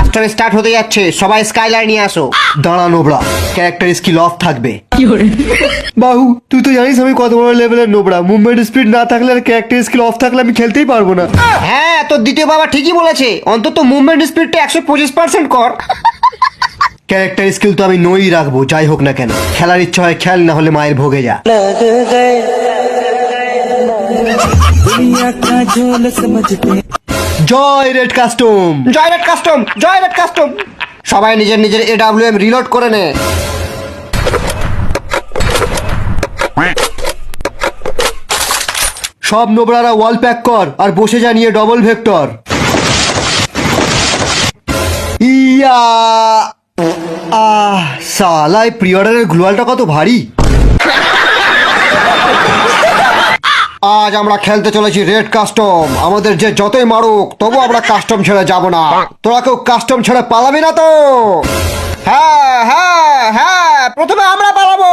Custom start হতে যাচ্ছে, সবাই স্কাইলার নিয়ে আসো। দাঁড়া নোবড়া, ক্যারেক্টার স্কিল অফ থাকবে। বাহু তুই তো জানিস আমি কত বড় লেভেলের নোবড়া, মুভমেন্ট স্পিড না থাকলে আর ক্যারেক্টার স্কিল অফ থাকলে আমি খেলতেই পারবো না। হ্যাঁ তোর দ্বিতীয় বাবা ঠিকই বলেছে, অন্তত মুভমেন্ট স্পিডটা 125% কর। ক্যারেক্টার স্কিল তো আমি নই রাখবো, যাই হোক না কেন। খেলার ইচ্ছা হয় খেল, না হলে মায়ের ভোগে যা। জয় রেড কাস্টম, জয় রেড কাস্টম, জয় রেড কাস্টম। সবাই নিজের নিজের AWM রিলোড করে নে। সব নোবড়ারা ওয়াল প্যাক কর আর বসে যা নিয়ে ডবল ভেক্টর। ইয়া সালা এই প্রি অর্ডারের গ্লোয়ালটা কত ভারী। আজ আমরা খেলতে চলেছি রেড কাস্টম। আমাদের যে যতই মারুক তবু আমরা কাস্টম ছেড়ে যাব না। তোরা কেউ কাস্টম ছেড়ে পালাবি না তো? হ্যাঁ হ্যাঁ হ্যাঁ, প্রথমে আমরা পালাবো।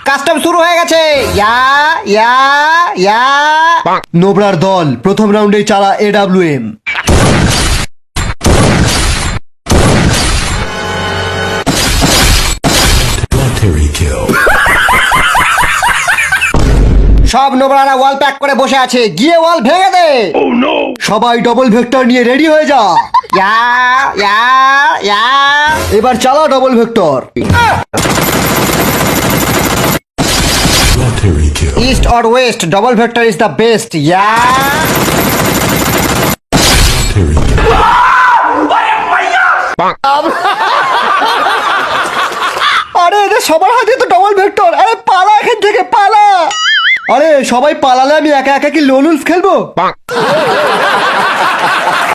কাস্টম শুরু হয়ে গেছে। ইয়া ইয়া ইয়া। নোবরার দল প্রথম রাউন্ডে চালা AWM। সব নোবরারা ওয়াল প্যাক করে বসে আছে, গিয়ে ওয়াল ভেঙে দে। সবাই ডবল ভেক্টর নিয়ে রেডি হয়ে যা। ইয়া ইয়া ইয়া। এবার চালা double vector. East or west, double vector is the best. Yeah. আরে এদের সবার হাতে তো ডবল ভেক্টর। আরে পালা এখান থেকে, পালা। আরে সবাই পালালে আমি একা একা কি লোন উলফ খেলবো?